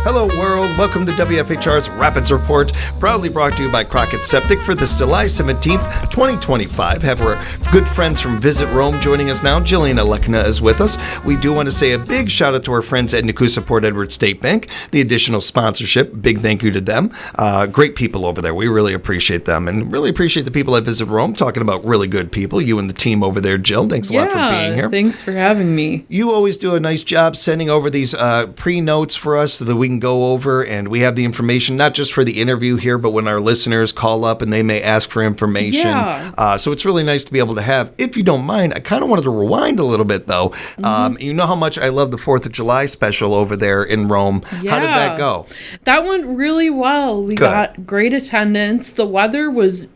Hello, world. Welcome to WFHR's Rapids Report, proudly brought to you by Crockett Septic for this July 17th, 2025. Have our good friends from Visit Rome joining us now. Jillian Alekna is with us. We do want to say a big shout out to our friends at Nakusa Port Edward State Bank, the additional sponsorship. Big thank you to them. Great people over there. We really appreciate them and really appreciate the people at Visit Rome talking about really good people. You and the team over there, Jill. Thanks a lot for being here. Thanks for having me. You always do a nice job sending over these pre-notes for us so that we can go over and we have the information, not just for the interview here, but when our listeners call up and they may ask for information. Yeah. So it's really nice to be able to have. If you don't mind, I kind of wanted to rewind a little bit, though. You know how much I love the 4th of July special over there in Rome. Yeah. How did that go? That went really well. We got great attendance. The weather was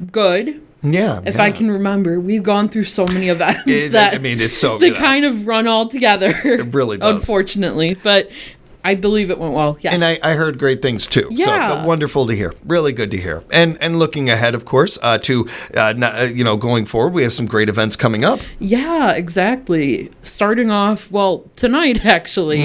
good. Yeah. If I can remember, we've gone through so many events it's so they kind of run all together. It really does. Unfortunately, but I believe it went well. Yes. And I heard great things too. Yeah. So wonderful to hear. Really good to hear. And looking ahead, of course, to going forward, we have some great events coming up. Yeah, exactly. Starting off, tonight actually.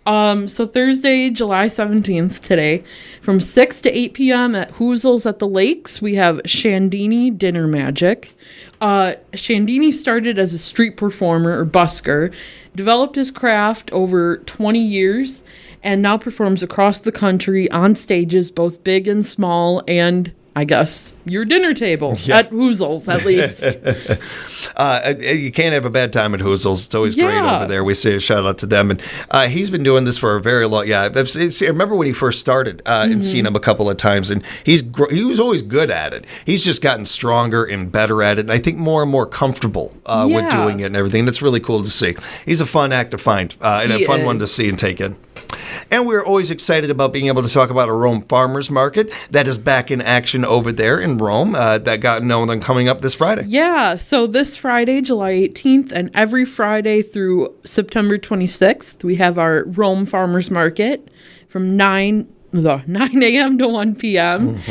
So Thursday, July 17th today, from 6 to 8 p.m. at Hoozles at the Lakes, we have Shandini Dinner Magic. Shandini started as a street performer or busker, developed his craft over 20 years, and now performs across the country on stages, both big and small, and I guess your dinner table at Hoozles, at least. You can't have a bad time at Hoozles. It's always great over there. We say a shout out to them. And he's been doing this for a very long. Yeah, I remember when he first started and seen him a couple of times, and he was always good at it. He's just gotten stronger and better at it, and I think more and more comfortable with doing it and everything. That's really cool to see. He's a fun act to find and a fun one to see and take in. And we're always excited about being able to talk about a Rome Farmers Market that is back in action over there in Rome. That got coming up this Friday. Yeah, so this Friday, July 18th, and every Friday through September 26th, we have our Rome Farmers Market from 9 a.m. to 1 p.m.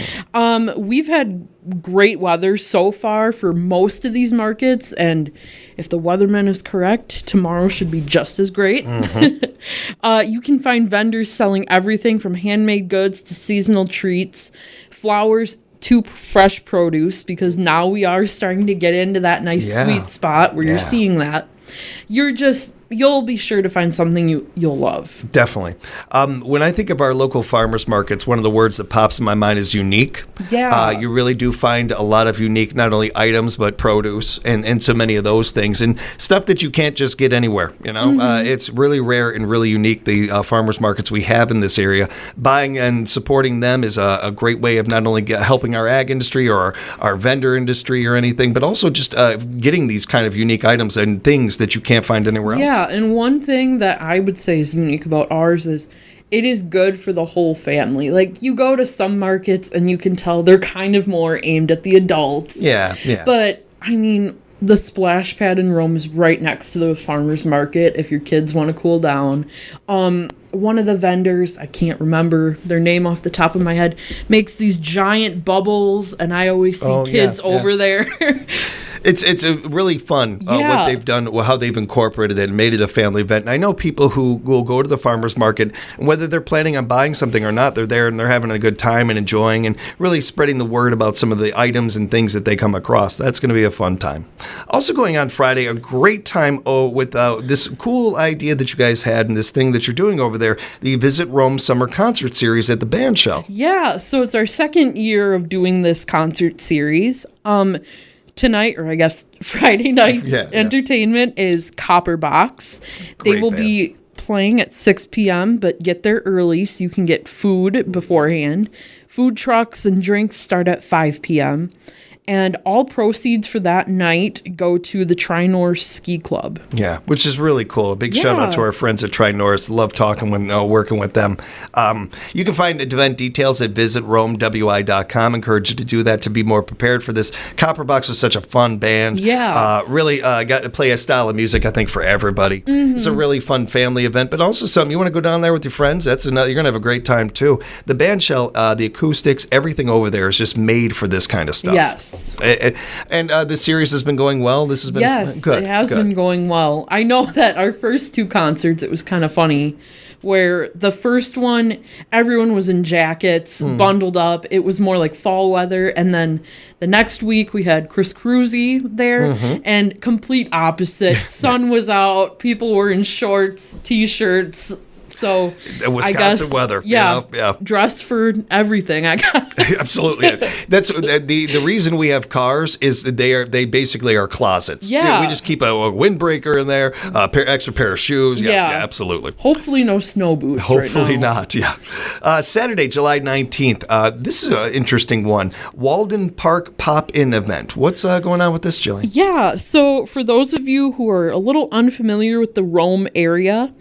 We've had great weather so far for most of these markets, and if the weatherman is correct, tomorrow should be just as great. You can find vendors selling everything from handmade goods to seasonal treats, flowers to fresh produce, because now we are starting to get into that nice sweet spot where you're seeing that. You'll be sure to find something you'll love. Definitely. When I think of our local farmers markets, one of the words that pops in my mind is unique. Yeah. You really do find a lot of unique, not only items, but produce and so many of those things and stuff that you can't just get anywhere. It's really rare and really unique, the farmers markets we have in this area. Buying and supporting them is a great way of not only helping our ag industry or our vendor industry or anything, but also just getting these kind of unique items and things that you can't find anywhere else. Yeah, and one thing that I would say is unique about ours is it is good for the whole family. Like, you go to some markets and you can tell they're kind of more aimed at the adults. Yeah. But, I mean, the splash pad in Rome is right next to the farmer's market if your kids want to cool down. One of the vendors, I can't remember their name off the top of my head, makes these giant bubbles, and I always see kids over there. It's a really fun what they've done, how they've incorporated it and made it a family event. And I know people who will go to the farmer's market, and whether they're planning on buying something or not, they're there and they're having a good time and enjoying and really spreading the word about some of the items and things that they come across. That's going to be a fun time. Also going on Friday, a great time with this cool idea that you guys had and this thing that you're doing over there, the Visit Rome Summer Concert Series at the Bandshell. Yeah, so it's our second year of doing this concert series. Tonight, or I guess Friday night's entertainment is Copper Box. They will be playing at 6 p.m., but get there early so you can get food beforehand. Food trucks and drinks start at 5 p.m., and all proceeds for that night go to the Tri-North Ski Club. Yeah, which is really cool. A big shout out to our friends at Tri-North. Love talking with, working with them. You can find event details at visitRomeWI.com. Encourage you to do that to be more prepared for this. Copperbox is such a fun band. Yeah. Really got to play a style of music, I think, for everybody. It's a really fun family event, but also something you want to go down there with your friends. You're going to have a great time, too. The Bandshell, the acoustics, everything over there is just made for this kind of stuff. Yes. Yes. And the series has been going well. This has been good. It has been going well. I know that our first two concerts, it was kind of funny, where the first one, everyone was in jackets, bundled up. It was more like fall weather. And then the next week we had Chris Cruzy there, and complete opposite. Sun was out. People were in shorts, T-shirts. So Wisconsin I guess, weather. Yeah, yeah. Dress for everything, I guess. Absolutely. That's the reason we have cars is that they basically are closets. Yeah. We just keep a windbreaker in there, extra pair of shoes. Yeah, absolutely. Hopefully no snow boots. Hopefully right now. not. Yeah. Saturday, July 19th. This is an interesting one. Walden Park Pop-In event. What's going on with this, Jillian? Yeah. So for those of you who are a little unfamiliar with the Rome area,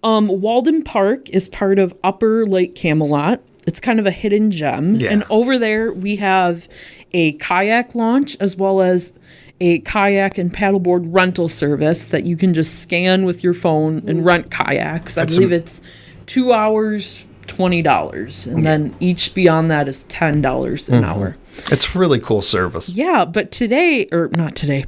Walden Park is part of Upper Lake Camelot. It's kind of a hidden gem. Yeah. And over there we have a kayak launch as well as a kayak and paddleboard rental service that you can just scan with your phone and rent kayaks. I believe it's 2 hours, $20. And then each beyond that is $10 an hour. It's a really cool service. Yeah, but today, or not today,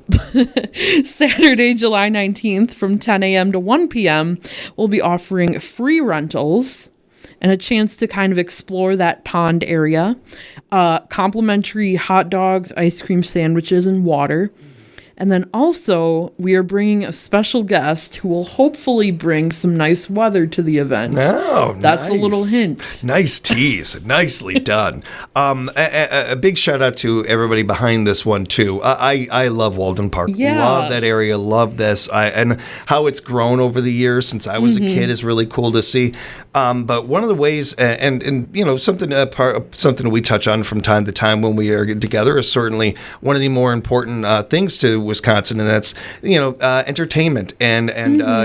Saturday, July 19th from 10 a.m. to 1 p.m., we'll be offering free rentals and a chance to kind of explore that pond area, complimentary hot dogs, ice cream sandwiches, and water. And then also, we are bringing a special guest who will hopefully bring some nice weather to the event. Oh, That's nice. a little hint. Nice tease. Nicely done. A big shout out to everybody behind this one, too. I love Walden Park. Yeah. Love that area. Love this. And how it's grown over the years since I was a kid is really cool to see. But one of the ways, and you know, something we touch on from time to time when we are together is certainly one of the more important things to Wisconsin, and that's, you know, entertainment and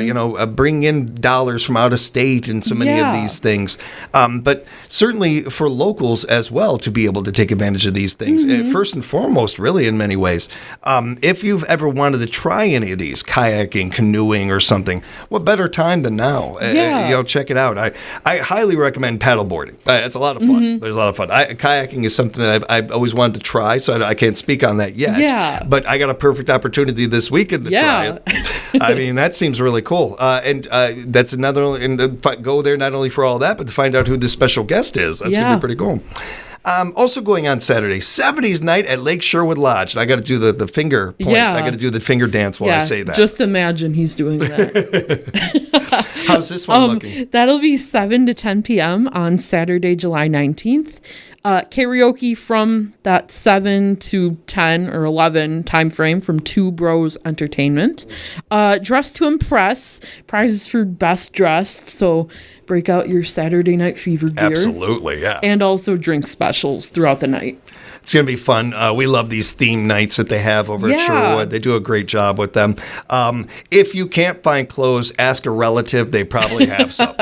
you know, bringing in dollars from out of state and so many of these things. But certainly for locals as well to be able to take advantage of these things. First and foremost, really, in many ways, if you've ever wanted to try any of these, kayaking, canoeing, or something, what better time than now? You know, check it out. I highly recommend paddleboarding. It's a lot of fun. There's a lot of fun. Kayaking is something that I've always wanted to try, so I can't speak on that yet. Yeah. But I got a perfect opportunity this weekend to try it. I mean, that seems really cool. And that's another, and go there not only for all that, but to find out who this special guest is. That's going to be pretty cool. Also going on Saturday, 70s night at Lake Sherwood Lodge. And I got to do the finger point. I got to do the finger dance while I say that. Just imagine he's doing that. How's this one looking? That'll be 7 to 10 p.m. on Saturday, July 19th. Karaoke from that 7 to 10 or 11 time frame from Two Bros Entertainment. Dress to Impress, prizes for best dressed, so break out your Saturday Night Fever gear. Absolutely, yeah. And also drink specials throughout the night. It's going to be fun. We love these theme nights that they have over at Sherwood. They do a great job with them. If you can't find clothes, ask a relative. They probably have some.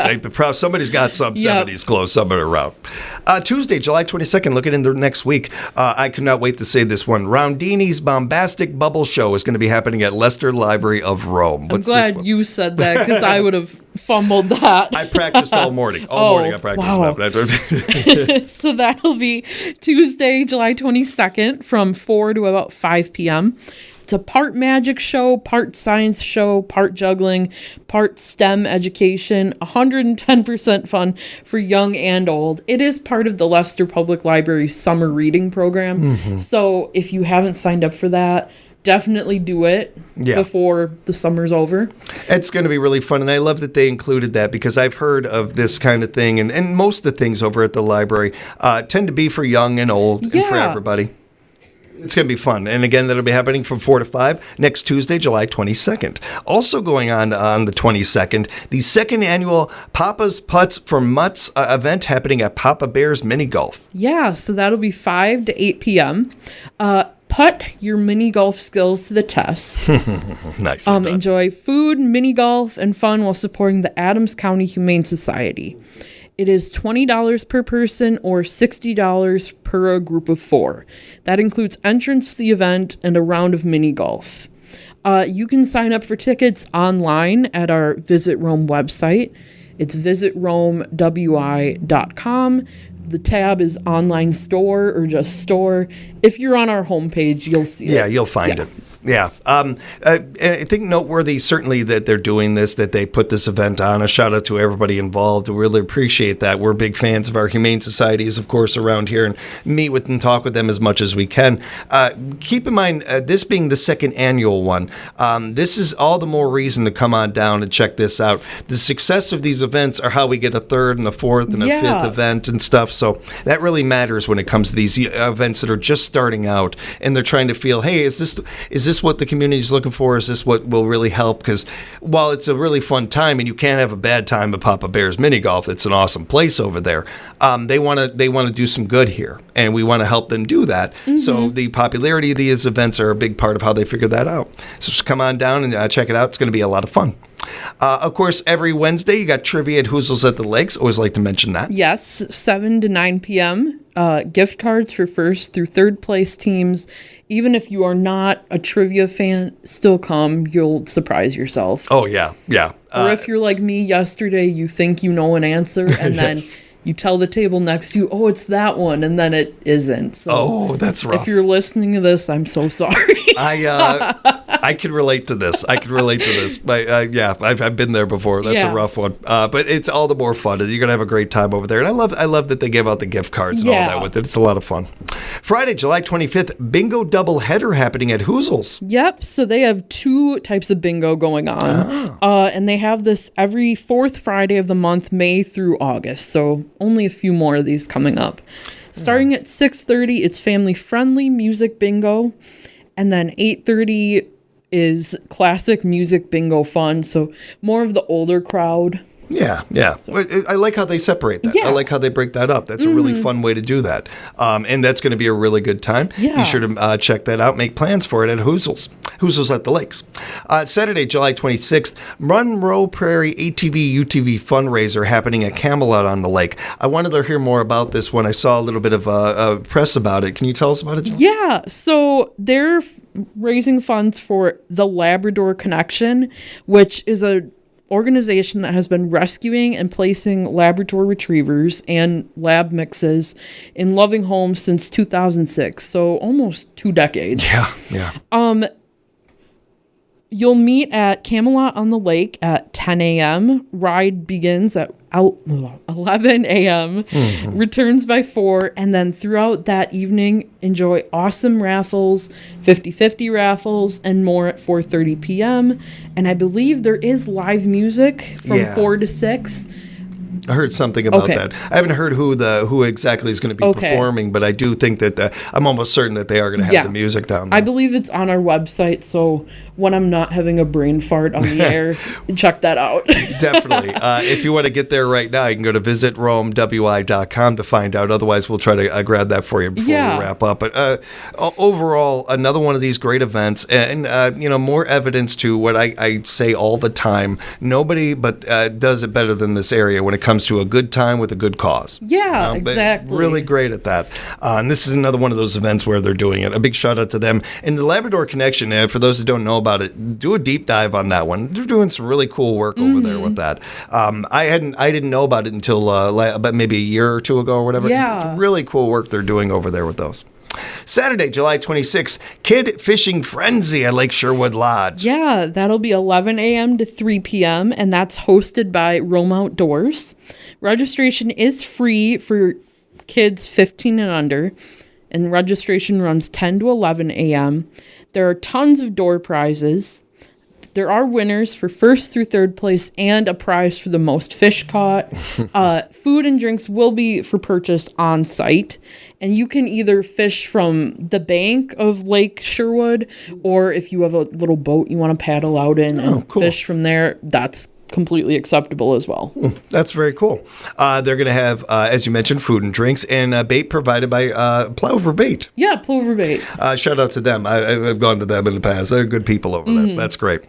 Somebody's got some 70s clothes somewhere around. Tuesday, July 22nd, looking into next week. I cannot wait to say this one. Roundini's Bombastic Bubble Show is going to be happening at Leicester Library of Rome. I'm glad you said that because I would have fumbled that. I practiced all morning. All morning I practiced that. So that'll be Tuesday, July 22nd from 4 to about 5 p.m. It's a part magic show, part science show, part juggling, part STEM education, 110% fun for young and old. It is part of the Leicester Public Library's summer reading program. So if you haven't signed up for that, definitely do it before the summer's over. It's going to be really fun, and I love that they included that because I've heard of this kind of thing, and most of the things over at the library tend to be for young and old and for everybody. It's going to be fun. And again, that'll be happening from 4 to 5 next Tuesday, July 22nd. Also going on the 22nd, the second annual Papa's Putts for Mutts event happening at Papa Bear's Mini Golf. Yeah, so that'll be 5 to 8 p.m. Put your mini golf skills to the test. Nice. Enjoy food, mini golf, and fun while supporting the Adams County Humane Society. It is $20 per person or $60 per group of 4. That includes entrance to the event and a round of mini golf. You can sign up for tickets online at our Visit Rome website. It's visitromewi.com. the tab is online store or just store. If you're on our homepage, you'll see it. Yeah, you'll find it. Yeah. And I think noteworthy, certainly, that they're doing this, that they put this event on. A shout out to everybody involved. We really appreciate that. We're big fans of our humane societies, of course, around here, and meet with and talk with them as much as we can. Keep in mind, this being the second annual one, this is all the more reason to come on down and check this out. The success of these events are how we get a third and a fourth and a fifth event and stuff. So that really matters when it comes to these events that are just starting out and they're trying to feel, hey, is this what the community is looking for? Is this what will really help? Because while it's a really fun time, and you can't have a bad time at Papa Bear's Mini Golf, it's an awesome place over there. They want to do some good here, and we want to help them do that. Mm-hmm. So the popularity of these events are a big part of how they figure that out. So just come on down and check it out. It's going to be a lot of fun. Of course, every Wednesday you got trivia at Hoozles at the Lakes. Always like to mention that. Yes, 7 to 9 p.m. Gift cards for first through third place teams. Even if you are not a trivia fan, still come. You'll surprise yourself. Oh, yeah. Yeah. Or if you're like me yesterday, you think you know an answer, and then you tell the table next to you, oh, it's that one, and then it isn't. So that's rough. If you're listening to this, I'm so sorry. I can relate to this. But, I've been there before. That's a rough one. But it's all the more fun. You're gonna have a great time over there. And I love that they give out the gift cards and all that with it. It's a lot of fun. Friday, July 25th, bingo double header happening at Hoozles. Yep. So they have 2 types of bingo going on, and they have this every 4th Friday of the month, May through August. So only a few more of these coming up. Starting at 6:30, it's family-friendly music bingo. And then 8:30 is classic music bingo fun. So more of the older crowd. Yeah. So, I like how they separate that. Yeah. I like how they break that up. That's a really fun way to do that. And that's going to be a really good time. Yeah. Be sure to check that out. Make plans for it at Hoozles. Hoozles at the Lakes. Saturday, July 26th, Monroe Prairie ATV UTV fundraiser happening at Camelot on the lake. I wanted to hear more about this when I saw a little bit of press about it. Can you tell us about it, John? Yeah. So they're raising funds for the Labrador Connection, which is a organization that has been rescuing and placing Labrador retrievers and lab mixes in loving homes since 2006, so almost 2 decades. Yeah. You'll meet at Camelot on the Lake at 10 a.m. Ride begins at 11 a.m. Returns by 4, and then throughout that evening, enjoy awesome raffles, 50-50 raffles, and more at 4:30 p.m. And I believe there is live music from 4 to 6. I heard something about that. I haven't heard who exactly is going to be performing, but I do think that I'm almost certain that they are going to have the music down there. I believe it's on our website, so when I'm not having a brain fart on the air, check that out. Definitely. If you want to get there right now, you can go to visitromewi.com to find out. Otherwise, we'll try to grab that for you before we wrap up. But overall, another one of these great events, and more evidence to what I say all the time. Nobody but does it better than this area when it comes to a good time with a good cause. Yeah, exactly. Really great at that. And this is another one of those events where they're doing it. A big shout out to them. And the Labrador Connection, for those that don't know about it, do a deep dive on that one. They're doing some really cool work over there with that. I didn't know about it until about maybe a year or 2 ago or whatever. Yeah. Really cool work they're doing over there with those. Saturday, July 26th, Kid Fishing Frenzy at Lake Sherwood Lodge. Yeah, that'll be 11 a.m. to 3 p.m., and that's hosted by Roam Outdoors. Registration is free for kids 15 and under, and registration runs 10 to 11 a.m. There are tons of door prizes. There are winners for first through third place and a prize for the most fish caught. Food and drinks will be for purchase on site. And you can either fish from the bank of Lake Sherwood, or if you have a little boat you want to paddle out in and fish from there, that's completely acceptable as well. That's very cool. They're going to have, as you mentioned, food and drinks and bait provided by Plover Bait. Yeah, Plover Bait. Shout out to them. I've gone to them in the past. They're good people over there. That's great.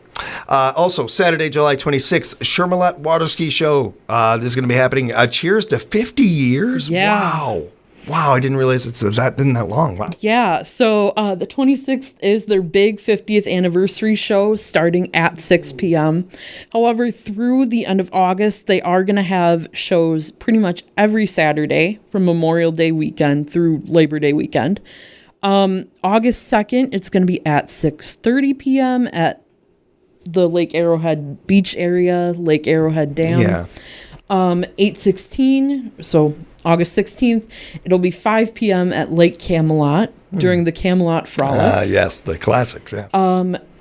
Also, Saturday, July 26th, Shermalot Water Ski Show. This is going to be happening. Cheers to 50 years. Yeah. Wow. Wow, I didn't realize it's been that long. Wow. Yeah, so the 26th is their big 50th anniversary show starting at 6 p.m. However, through the end of August, they are going to have shows pretty much every Saturday from Memorial Day weekend through Labor Day weekend. August 2nd, it's going to be at 6:30 p.m. at the Lake Arrowhead Beach area, Lake Arrowhead Dam. Yeah. 8/16, so August 16th, it'll be 5 p.m. at Lake Camelot during the Camelot Frolics. Yes, the classics, yeah.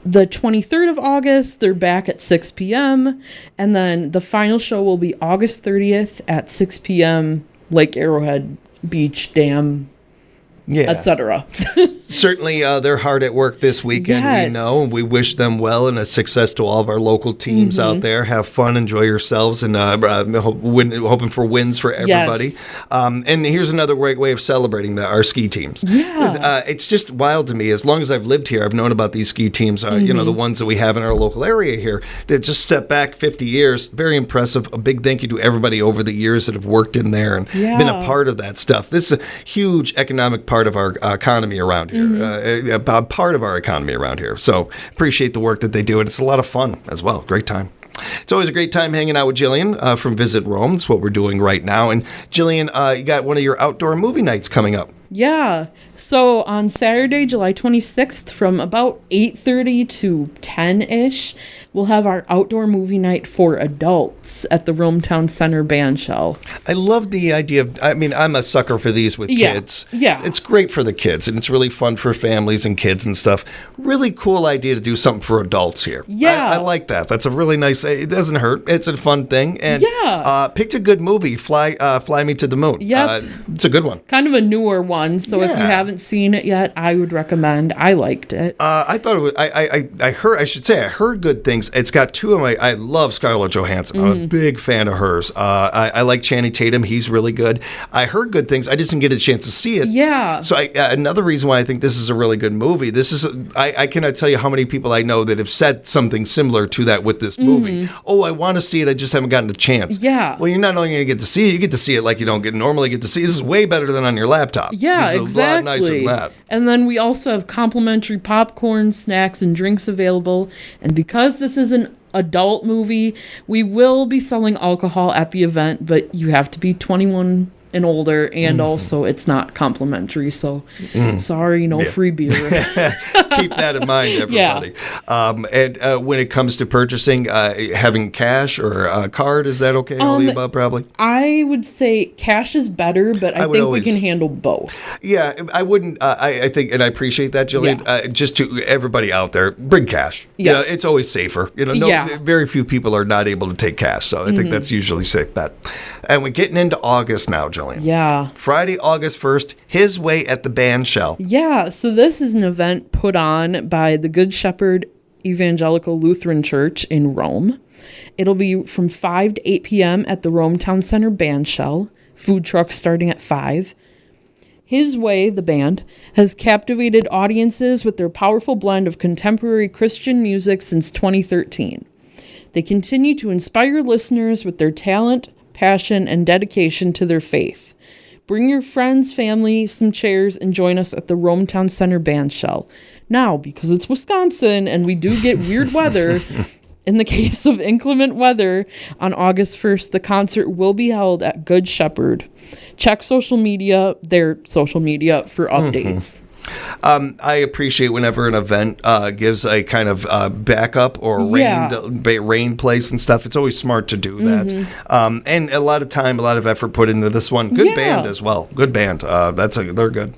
The 23rd of August, they're back at 6 p.m. And then the final show will be August 30th at 6 p.m. Lake Arrowhead Beach Dam, etc. Certainly, they're hard at work this weekend. Yes. We know. We wish them well and a success to all of our local teams out there. Have fun, enjoy yourselves, and hoping for wins for everybody. Yes. And here's another great way of celebrating our ski teams. Yeah. It's just wild to me. As long as I've lived here, I've known about these ski teams. The ones that we have in our local area here. That just step back 50 years. Very impressive. A big thank you to everybody over the years that have worked in there and been a part of that stuff. This is a huge economic part of our economy around here. Part of our economy around here. So appreciate the work that they do, and it's a lot of fun as well. Great time. It's always a great time hanging out with Jillian from Visit Rome. That's what we're doing right now. And Jillian, you got one of your outdoor movie nights coming up. Yeah. So on Saturday, July 26th, from about 8:30 to 10-ish, we'll have our outdoor movie night for adults at the Rome Town Center Bandshell. I love the idea of, I'm a sucker for these with kids. Yeah. It's great for the kids, and it's really fun for families and kids and stuff. Really cool idea to do something for adults here. Yeah. I like that. That's a really nice, it doesn't hurt. It's a fun thing. And picked a good movie, Fly Me to the Moon. Yep. It's a good one. Kind of a newer one, so if you haven't seen it yet, I would recommend. I liked it. I thought it was, I heard good things. It's got two of I love Scarlett Johansson. I'm a big fan of hers. I like Channing Tatum. He's really good. I heard good things. I just didn't get a chance to see it. Yeah. So another reason why I think this is a really good movie. I cannot tell you how many people I know that have said something similar to that with this movie. Oh, I want to see it. I just haven't gotten a chance. Yeah. Well, you're not only going to get to see it, you get to see it like you don't normally get to see. This is way better than on your laptop. Yeah, this is a lot nicer than that. And then we also have complimentary popcorn, snacks, and drinks available. And because this is an adult movie, we will be selling alcohol at the event, but you have to be 21 and older, and also it's not complimentary, so sorry, no free beer. Keep that in mind, everybody. And when it comes to purchasing, having cash or a card, is that okay? All the above, probably? I would say cash is better, but I think we can handle both. Yeah, I wouldn't, I think, and I appreciate that, Jillian, just to everybody out there, bring cash. Yeah. It's always safer. Very few people are not able to take cash, so I think that's usually safe bet. And we're getting into August now, Jillian. Yeah. Friday, August 1st, His Way at the Bandshell. Yeah, so this is an event put on by the Good Shepherd Evangelical Lutheran Church in Rome. It'll be from 5 to 8 p.m. at the Rome Town Center Bandshell. Food trucks starting at 5. His Way, the band, has captivated audiences with their powerful blend of contemporary Christian music since 2013. They continue to inspire listeners with their talent, passion, and dedication to their faith. Bring your friends, family, some chairs, and join us at the Rome Town Center Bandshell. Now, because it's Wisconsin and we do get weird weather, in the case of inclement weather, on August 1st, the concert will be held at Good Shepherd. Check their social media for updates. I appreciate whenever an event gives a kind of backup or rain place and stuff. It's always smart to do that. And a lot of time, a lot of effort put into this one. Good band as well. Good band. They're good.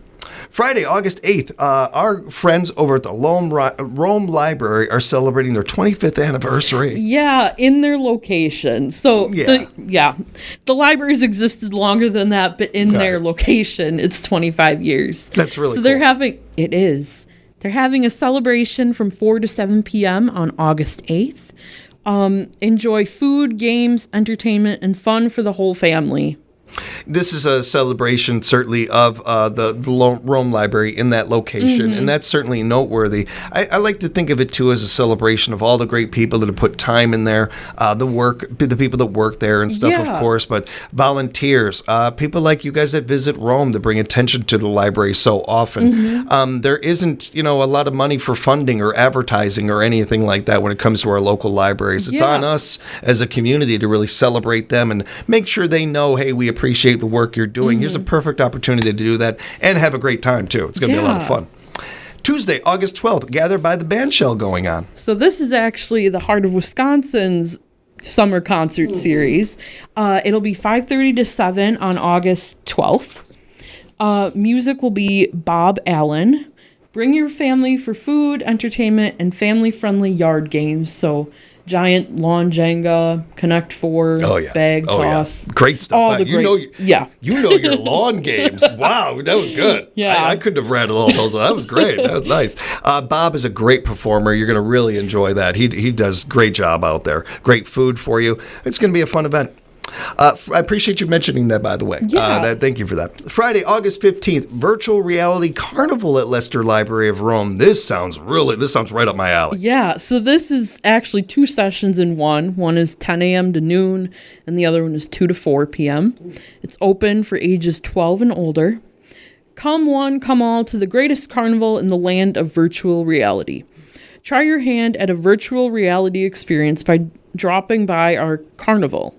Friday, August 8th, our friends over at the Rome Library are celebrating their 25th anniversary. Yeah, in their location. So, the libraries existed longer than that, but in their location, it's 25 years. That's really cool. They're having a celebration from 4 to 7 p.m. on August 8th. Enjoy food, games, entertainment, and fun for the whole family. this is a celebration, certainly, of the Rome Library in that location, and that's certainly noteworthy. I like to think of it, too, as a celebration of all the great people that have put time in there, the people that work there and stuff, of course, but volunteers, people like you guys that visit Rome that bring attention to the library so often. There isn't, a lot of money for funding or advertising or anything like that when it comes to our local libraries. It's on us as a community to really celebrate them and make sure they know, hey, we appreciate the work you're doing. Here's a perfect opportunity to do that and have a great time, too. It's going to be a lot of fun. Tuesday, August 12th, Gather by the Bandshell going on. So this is actually the Heart of Wisconsin's summer concert series. It'll be 5:30 to 7 on August 12th. Music will be Bob Allen. Bring your family for food, entertainment, and family-friendly yard games. So giant lawn Jenga, Connect Four, bag toss. Yeah. Great stuff. All the great, You know your lawn games. Wow, that was good. Yeah. I couldn't have rattled all those. That was great. That was nice. Bob is a great performer. You're going to really enjoy that. He does a great job out there. Great food for you. It's going to be a fun event. I appreciate you mentioning that, by the way. Thank you for that. Friday, August 15th, Virtual Reality Carnival at Leicester Library of Rome. This sounds right up my alley. Yeah, so this is actually 2 sessions in one. One is 10 a.m. to noon, and the other one is 2 to 4 p.m. It's open for ages 12 and older. Come one, come all to the greatest carnival in the land of virtual reality. Try your hand at a virtual reality experience by dropping by our carnival.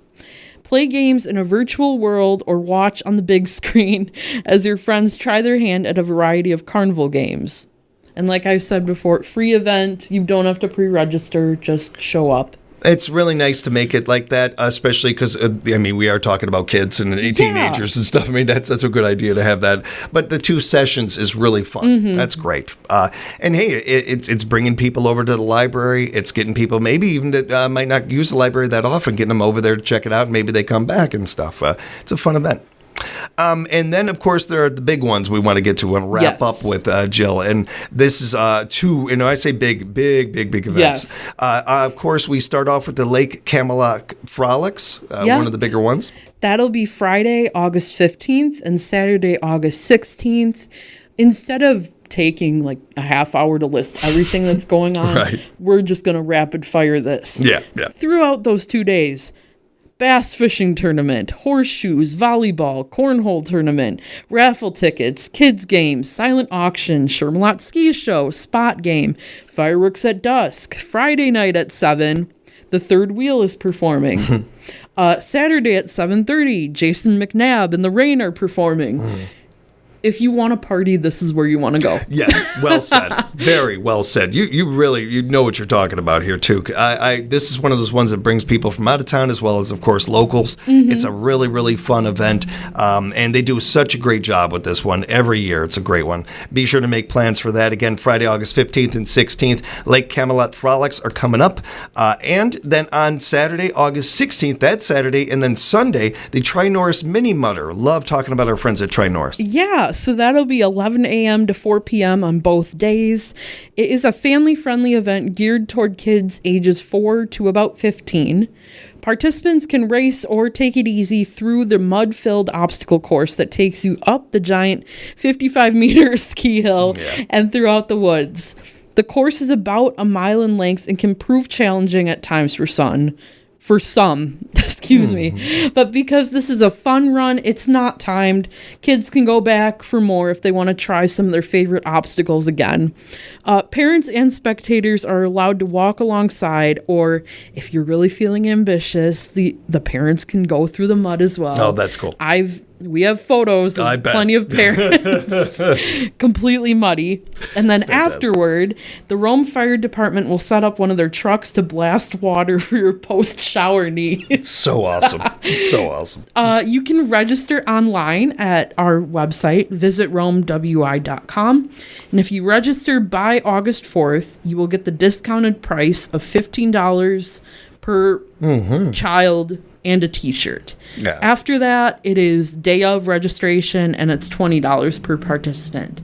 Play games in a virtual world or watch on the big screen as your friends try their hand at a variety of carnival games. And like I said before, free event. You don't have to pre-register. Just show up. It's really nice to make it like that, especially because, we are talking about kids and teenagers and stuff. That's a good idea to have that. But the 2 sessions is really fun. That's great. And hey, it's bringing people over to the library. It's getting people maybe even that might not use the library that often, getting them over there to check it out. And maybe they come back and stuff. It's a fun event. And then, of course, there are the big ones we want to get to and wrap up with, Jill. And this is 2, I say big events. Yes. Of course, we start off with the Lake Camelot Frolics, one of the bigger ones. That'll be Friday, August 15th and Saturday, August 16th. Instead of taking like a half hour to list everything that's going on, we're just going to rapid fire this. Yeah. Throughout those 2 days. Bass fishing tournament, horseshoes, volleyball, cornhole tournament, raffle tickets, kids games, silent auction, Shermalot ski show, spot game, fireworks at dusk, Friday night at 7. The Third Wheel is performing. Saturday at 7:30, Jason McNabb and the Rain are performing. If you want to party, this is where you want to go. Yes, well said. Very well said. You really know what you're talking about here, too. This is one of those ones that brings people from out of town as well as, of course, locals. It's a really, really fun event, and they do such a great job with this one every year. It's a great one. Be sure to make plans for that. Again, Friday, August 15th and 16th, Lake Camelot Frolics are coming up. And then on Saturday, August 16th, that Saturday, and then Sunday, the Tri-Norris Mini Mutter. Love talking about our friends at Tri-Norris. Yeah. So that'll be 11 a.m. to 4 p.m. on both days. It is a family-friendly event geared toward kids ages 4 to about 15. Participants can race or take it easy through the mud-filled obstacle course that takes you up the giant 55-meter ski hill and throughout the woods. The course is about a mile in length and can prove challenging at times for some. But because this is a fun run, it's not timed. Kids can go back for more if they want to try some of their favorite obstacles again. Parents and spectators are allowed to walk alongside, or if you're really feeling ambitious, the parents can go through the mud as well. Oh, that's cool. We have photos of plenty of parents completely muddy. And then afterward, the Rome Fire Department will set up one of their trucks to blast water for your post-shower needs. So awesome. So awesome. You can register online at our website, visitromewi.com. And if you register by August 4th, you will get the discounted price of $15 per child and a t-shirt. Yeah. After that, it is day of registration, and it's $20 per participant.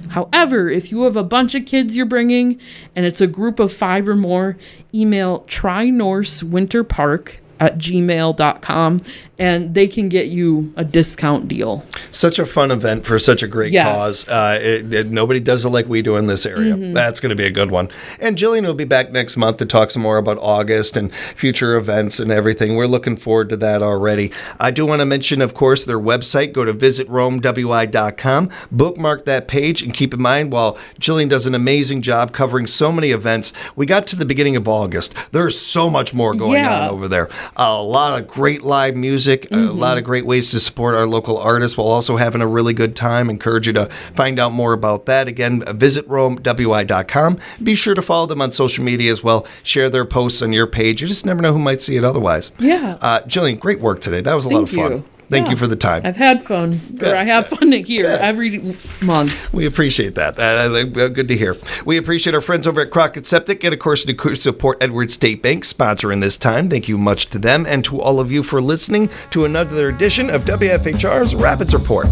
However, if you have a bunch of kids you're bringing, and it's a group of 5 or more, email trinorthwinterpark@gmail.com, and they can get you a discount deal. Such a fun event for such a great cause. Nobody does it like we do in this area. That's going to be a good one. And Jillian will be back next month to talk some more about August and future events and everything. We're looking forward to that already. I do want to mention, of course, their website. Go to visitromewi.com, bookmark that page, and keep in mind, while Jillian does an amazing job covering so many events, we got to the beginning of August. There's so much more going on over there. A lot of great live music. A lot of great ways to support our local artists while also having a really good time. Encourage you to find out more about that. Again, visit RomeWI.com. Be sure to follow them on social media as well. Share their posts on your page. You just never know who might see it otherwise. Yeah. Jillian, great work today. That was a lot of fun. Thank you for the time. I've had fun. I have fun here every month. We appreciate that. Good to hear. We appreciate our friends over at Crockett Septic and, of course, to support Edwards State Bank sponsoring this time. Thank you much to them and to all of you for listening to another edition of WFHR's Rapids Report.